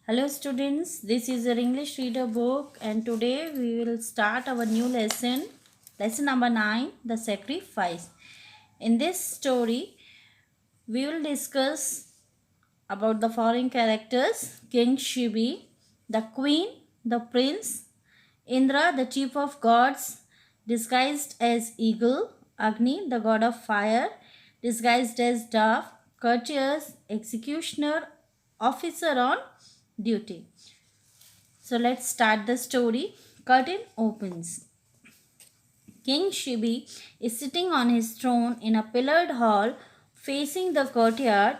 Hello students, this is your English reader book and today we will start our new lesson, lesson number 9, the sacrifice. In this story, we will discuss about the following characters: King Shibi, the queen, the prince, Indra, the chief of gods, disguised as eagle, Agni, the god of fire, disguised as dove, courtiers, executioner, officer on duty. So let's start the story. Curtain opens. King Shibi is sitting on his throne in a pillared hall facing the courtyard,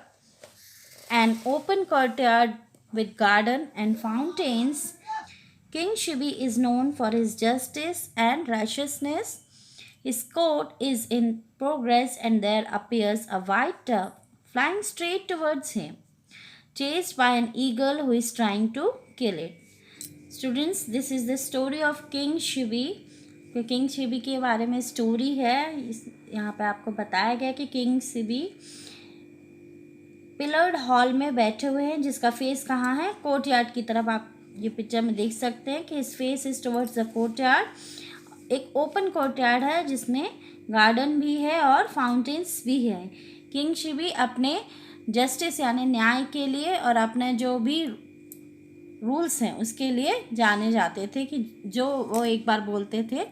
an open courtyard with garden and fountains. King Shibi is known for his justice and righteousness. His court is in progress and there appears a white dove flying straight towards him, chased by an eagle who is trying to kill it. Students, this is the story of king Shibi. King Shibi के बारे में story है। यहाँ पे आपको बताया गया कि किंग शिबी पिलर्ड हॉल में बैठे हुए हैं, जिसका फेस कहाँ है, कोर्टयार्ड की तरफ। आप ये पिक्चर में देख सकते हैं कि इस face is towards the courtyard. एक ओपन कोर्टयार्ड है जिसमें गार्डन भी है और फाउंटेन्स भी है। किंग शिबी अपने जस्टिस यानी न्याय के लिए और अपने जो भी रूल्स हैं उसके लिए जाने जाते थे कि जो वो एक बार बोलते थे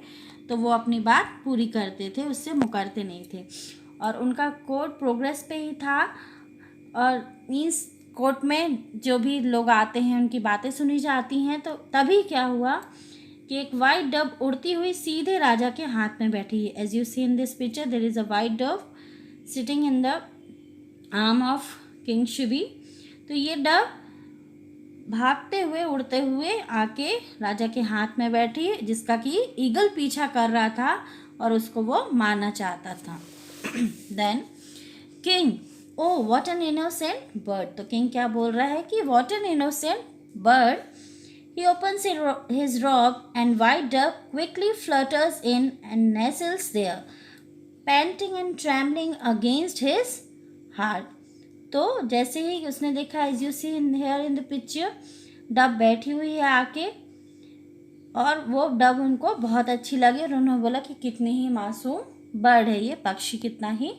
तो वो अपनी बात पूरी करते थे, उससे मुकरते नहीं थे। और उनका कोर्ट प्रोग्रेस पे ही था और मीन्स कोर्ट में जो भी लोग आते हैं उनकी बातें सुनी जाती हैं। तो तभी क्या हुआ कि एक वाइट डव उड़ती हुई सीधे राजा के हाथ में बैठी है। As you see in this picture there is a white dove sitting in the arm of king Shibi. तो ये डव भागते हुए उड़ते हुए आके राजा के हाथ में बैठी, जिसका कि ईगल पीछा कर रहा था और उसको वो मारना चाहता था। Then king, oh what an innocent bird. तो किंग क्या बोल रहा है कि what an innocent bird. He opens his robe and white dove quickly flutters in and nestles there, panting and trembling against his heart. तो जैसे ही उसने देखा, as you see here in the picture, dove बैठी हुई है आके और वो डव उनको बहुत अच्छी लगी और उन्होंने बोला कि कितनी ही मासूम बर्ड है ये, पक्षी कितना ही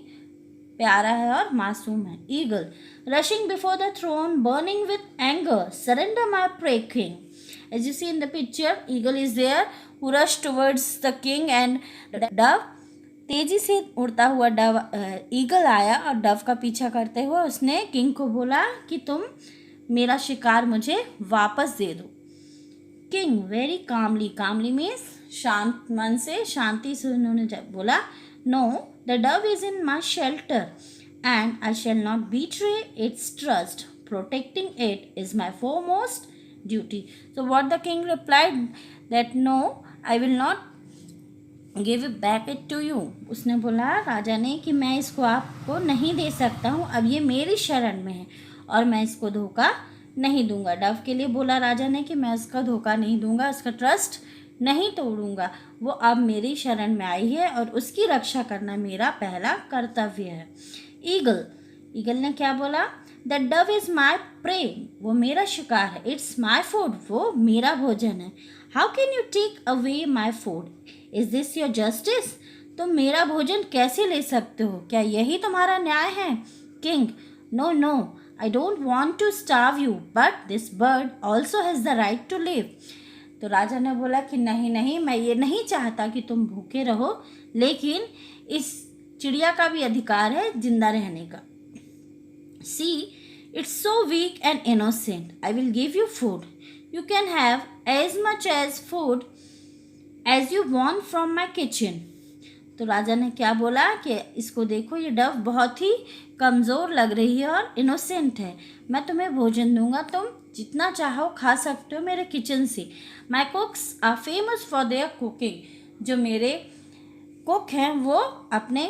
प्यारा है और मासूम है। Eagle, rushing before the throne burning with anger, surrender my prey king. As you see in the picture, eagle is there who rush towards the king and dove, तेजी से उड़ता हुआ डव ईगल आया और डव का पीछा करते हुए उसने किंग को बोला कि तुम मेरा शिकार मुझे वापस दे दो। King very calmly, calmly means शांत मन से, शांति से उन्होंने बोला, no the dove is in my shelter and I shall not betray its trust, protecting it is my foremost duty. So what the king replied that no I will not give it back it to you. उसने बोला राजा ने कि मैं इसको आपको नहीं दे सकता हूँ, अब ये मेरी शरण में है और मैं इसको धोखा नहीं दूंगा। डव के लिए बोला राजा ने कि मैं उसका धोखा नहीं दूंगा, उसका ट्रस्ट नहीं तोड़ूंगा, वो अब मेरी शरण में आई है और उसकी रक्षा करना मेरा पहला कर्तव्य है। ईगल, ईगल ने क्या बोला, the dove is my prey, वो मेरा शिकार है, इट्स माई फूड, वो मेरा भोजन है। How can you take away my food, is this your justice, तुम मेरा भोजन कैसे ले सकते हो, क्या यही तुम्हारा न्याय है। King, no no I don't want to starve you but this bird also has the right to live. तो राजा ने बोला कि नहीं नहीं, मैं ये नहीं चाहता कि तुम भूखे रहो, लेकिन इस चिड़िया का भी अधिकार है जिंदा रहने का। See it's so weak and innocent, I will give you food, you can have as much as food as you want from my kitchen. तो राजा ने क्या बोला कि इसको देखो, ये डव बहुत ही कमज़ोर लग रही है और इनोसेंट है, मैं तुम्हें भोजन दूंगा, तुम जितना चाहो खा सकते हो मेरे किचन से। My cooks are famous for their cooking, जो मेरे कुक हैं वो अपने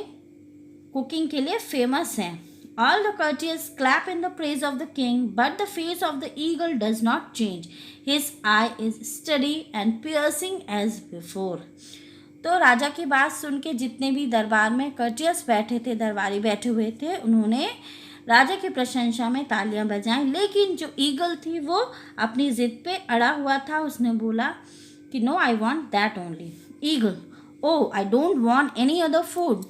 कुकिंग के लिए फेमस हैं। All the courtiers clap in the praise of the king, but the face of the eagle does not change. His eye is steady and piercing as before. तो राजा की बात सुन के जितने भी दरबार में कर्टियस बैठे थे, दरबारी बैठे हुए थे, उन्होंने राजा की प्रशंसा में तालियां बजाएं, लेकिन जो ईगल थी वो अपनी जिद पे अड़ा हुआ था। उसने बोला कि no, I want that only. Eagle, oh I don't want any other food.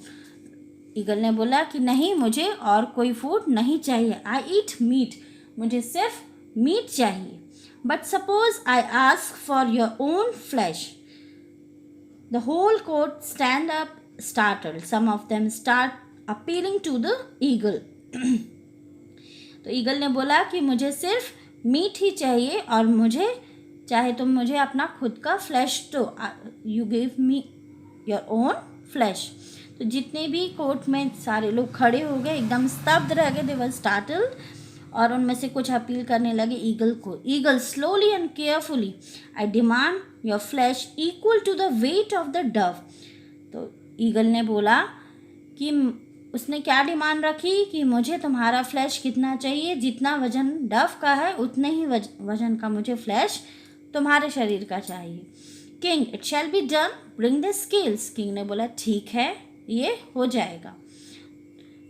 Eagle ने बोला कि नहीं, मुझे और कोई फूड नहीं चाहिए। आई ईट मीट, मुझे सिर्फ मीट चाहिए। But suppose I ask for your own flesh. The whole court stand up startled. Some of them start appealing to the eagle. तो ईगल ने बोला कि मुझे सिर्फ मीट ही चाहिए और मुझे चाहे तुम मुझे अपना खुद का फ्लैश दो, you give me your own flash. तो जितने भी कोर्ट में सारे लोग खड़े हो गए, एकदम स्तब्ध रह गए, दे वर स्टार्टल्ड, और उनमें से कुछ अपील करने लगे ईगल को। Eagle, slowly and carefully I demand your flesh equal to the weight of the dove. तो ईगल ने बोला कि उसने क्या डिमांड रखी कि मुझे तुम्हारा फ्लैश कितना चाहिए, जितना वजन डव का है उतने ही वजन का मुझे फ्लैश तुम्हारे शरीर का चाहिए। King, it shall be done, bring the scales. King ने बोला ठीक है, ये हो जाएगा।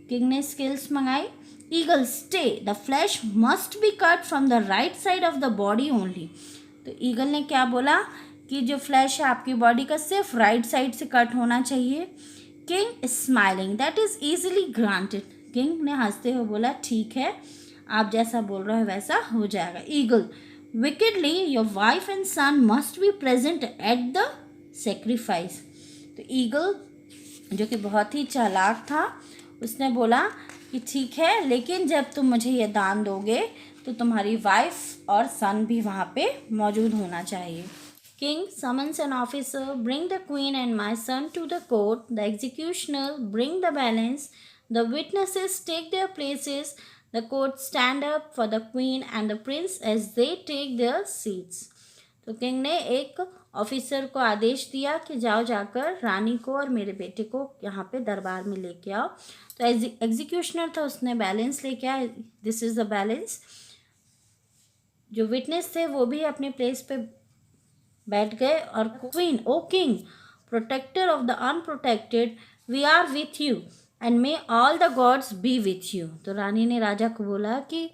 किंग ने स्केल्स मंगाई। Eagle, stay, the flash must be cut from the right side of the body only. तो ईगल ने क्या बोला कि जो फ्लैश है आपकी बॉडी का सिर्फ राइट साइड से कट होना चाहिए। King smiling, that is easily granted. King ने हंसते हुए बोला ठीक है, आप जैसा बोल रहे हो वैसा हो जाएगा। Eagle, wickedly your wife and son must be present at the sacrifice. तो ईगल जो कि बहुत ही चालाक था, उसने बोला कि ठीक है, लेकिन जब तुम मुझे ये दान दोगे तो तुम्हारी वाइफ और सन भी वहाँ पे मौजूद होना चाहिए। King summons an officer, bring the queen and my son to the court. The executioner bring the balance. The witnesses take their places. The court stand up for the queen and the prince as they take their seats. तो king ने एक officer को आदेश दिया कि जाओ जाकर रानी को और मेरे बेटे को यहाँ पे दरबार में लेके आओ। तो एग्जीक्यूशनर था, उसने बैलेंस लेके आया, दिस इज़ द बैलेंस। जो विटनेस थे वो भी अपने प्लेस पे बैठ गए और queen, oh king, protector of the unprotected, we are with you and may all the gods be with you. तो रानी ने राजा को बोला कि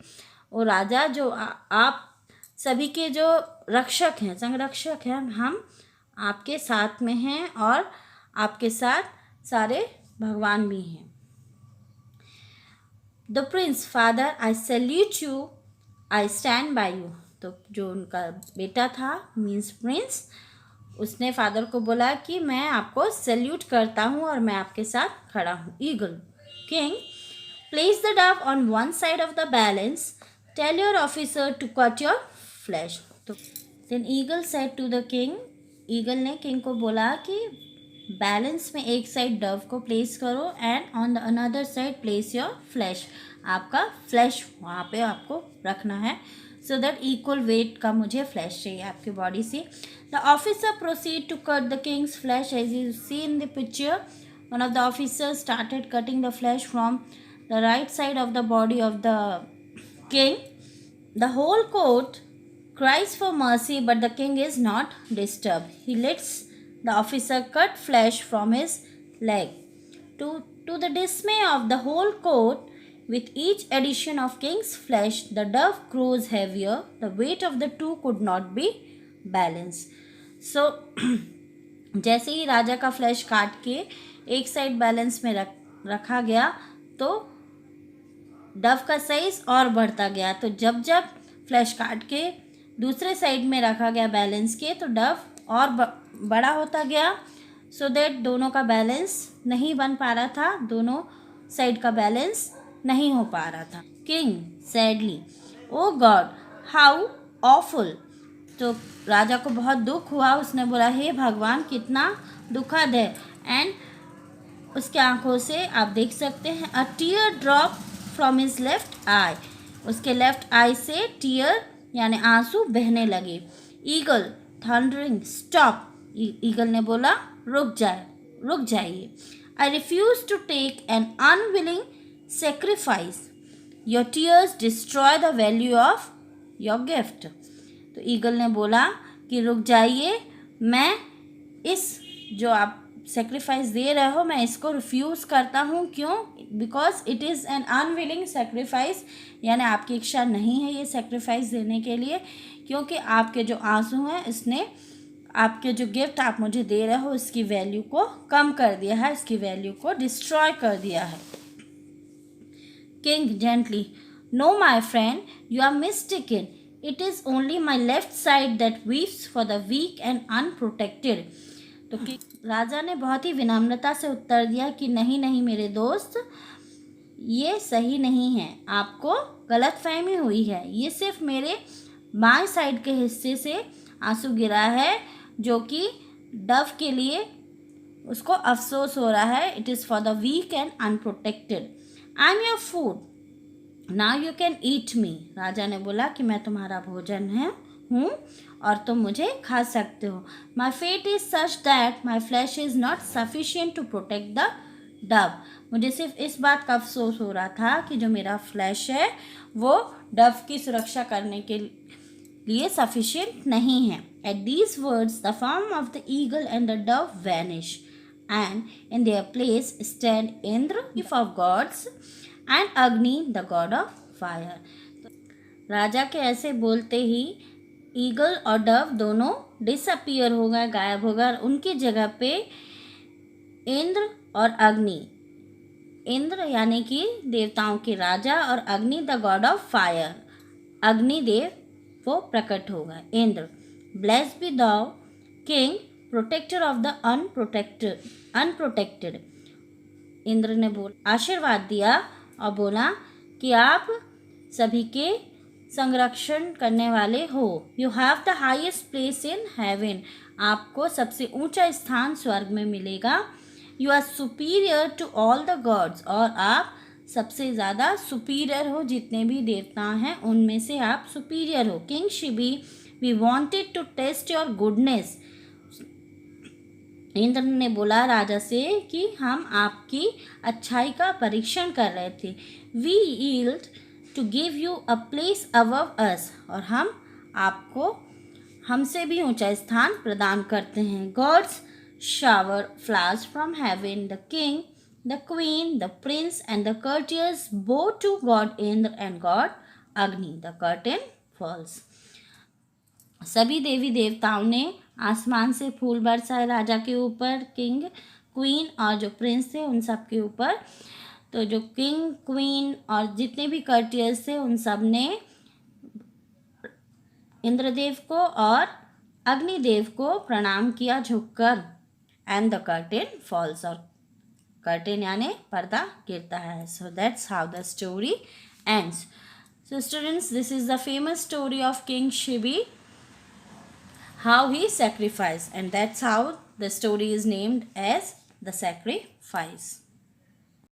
ओ राजा, जो आप सभी के जो रक्षक हैं, संरक्षक हैं, हम आपके साथ में हैं और आपके साथ सारे भगवान भी हैं। The Prince, father I salute you, I stand by you. तो जो उनका बेटा था, मीन्स प्रिंस, उसने फादर को बोला कि मैं आपको सैल्यूट करता हूँ और मैं आपके साथ खड़ा हूँ। Eagle, king, place the dove on one side of the balance, tell your officer to cut your flesh. तो then eagle said to the king, eagle ने किंग को बोला कि बैलेंस में एक साइड डव को प्लेस करो and on the another side place your flesh. आपका फ्लैश वहाँ पे आपको रखना है, सो दैट इक्वल वेट का मुझे फ्लैश चाहिए आपकी बॉडी से। The officer proceed to cut the king's flesh as you see in the picture. One of the officer started cutting the flesh from the right side of the body of the king. The whole court cries for mercy, but the king is not disturbed. He lets the officer cut flesh from his leg. To the dismay of the whole court, with each addition of king's flesh, the dove grows heavier. The weight of the two could not be balanced. So, जैसे ही राजा का flash काट के एक side balance में रखा गया तो Dove का साइज और बढ़ता गया। तो जब जब फ्लैश काट के दूसरे साइड में रखा गया बैलेंस के, तो डव और बड़ा होता गया, सो दैट दोनों का बैलेंस नहीं बन पा रहा था, दोनों साइड का बैलेंस नहीं हो पा रहा था। King sadly, oh God how awful. तो राजा को बहुत दुख हुआ, उसने बोला हे भगवान, कितना दुखद है। एंड उसके आंखों से आप देख सकते हैं a teardrop from his left eye, उसके लेफ्ट आई से टीयर यानी आंसू बहने लगे। Eagle thundering, stop. ईगल ने बोला रुक जाइए। I refuse to take an unwilling sacrifice, your tears destroy the value of your gift. तो ईगल ने बोला कि रुक जाइए, मैं इस जो आप सेक्रीफाइस दे रहे हो, मैं इसको रिफ्यूज़ करता हूँ। क्यों? Because it is an unwilling sacrifice, यानी आपकी इच्छा नहीं है ये सेक्रीफाइस देने के लिए, क्योंकि आपके जो आंसू हैं इसने आपके जो गिफ्ट आप मुझे दे रहे हो इसकी वैल्यू को कम कर दिया है, इसकी वैल्यू को डिस्ट्रॉय कर दिया है। King gently, no my friend, you are mistaken, it is only my left side that weeps for the weak and unprotected. तो राजा ने बहुत ही विनम्रता से उत्तर दिया कि नहीं नहीं मेरे दोस्त, ये सही नहीं है, आपको गलतफहमी हुई है, ये सिर्फ मेरे बाएं साइड के हिस्से से आंसू गिरा है, जो कि डव के लिए उसको अफसोस हो रहा है। It is for the weak and unprotected. I am your food, now you can eat me. राजा ने बोला कि मैं तुम्हारा भोजन हूँ और तुम मुझे खा सकते हो। My fate is such that my flesh is not sufficient to protect the dove. मुझे सिर्फ इस बात का अफसोस हो रहा था कि जो मेरा फ्लैश है वो डव की सुरक्षा करने के लिए सफिशिएंट नहीं है। At these words the form of the eagle and the Dove vanish and in their place stand Indra chief of gods and अग्नि द गॉड ऑफ फायर। राजा के ऐसे बोलते ही ईगल और डव दोनों डिसअपियर हो गए, गायब हो गए, और उनकी जगह पे इंद्र और अग्नि, इंद्र यानी कि देवताओं के राजा और Agni the god of fire, Agnidev वो प्रकट हो गए। Indra, bless be thou king protector of the unprotected. Indra ने आशीर्वाद दिया और बोला कि आप सभी के संरक्षण करने वाले हो। You have the highest place in heaven, आपको सबसे ऊंचा स्थान स्वर्ग में मिलेगा। You are superior to all the gods, और आप सबसे ज़्यादा सुपीरियर हो, जितने भी देवता हैं उनमें से आप सुपीरियर हो। King Shibi, we wanted to test your goodness. Indra ने बोला राजा से कि हम आपकी अच्छाई का परीक्षण कर रहे थे। We yield to give you a place above us, और हम आपको हमसे भी ऊंचा स्थान प्रदान करते हैं। Gods shower flowers from heaven. The king, the queen, the prince and the courtiers bow to God Indra and God Agni. The curtain falls. सभी देवी देवताओं ने आसमान से फूल बरसाए राजा के ऊपर, किंग, क्वीन और जो प्रिंस थे उन सब के ऊपर। तो जो किंग, क्वीन और जितने भी कर्टियर्स थे उन सब ने इंद्रदेव को और अग्निदेव को प्रणाम किया झुककर। एंड द कर्टेन फॉल्स, और कर्टेन यानी पर्दा गिरता है। So that's how the story ends. So students, this is the famous story of king Shibi, how he sacrificed, and that's how the story is named as the sacrifice.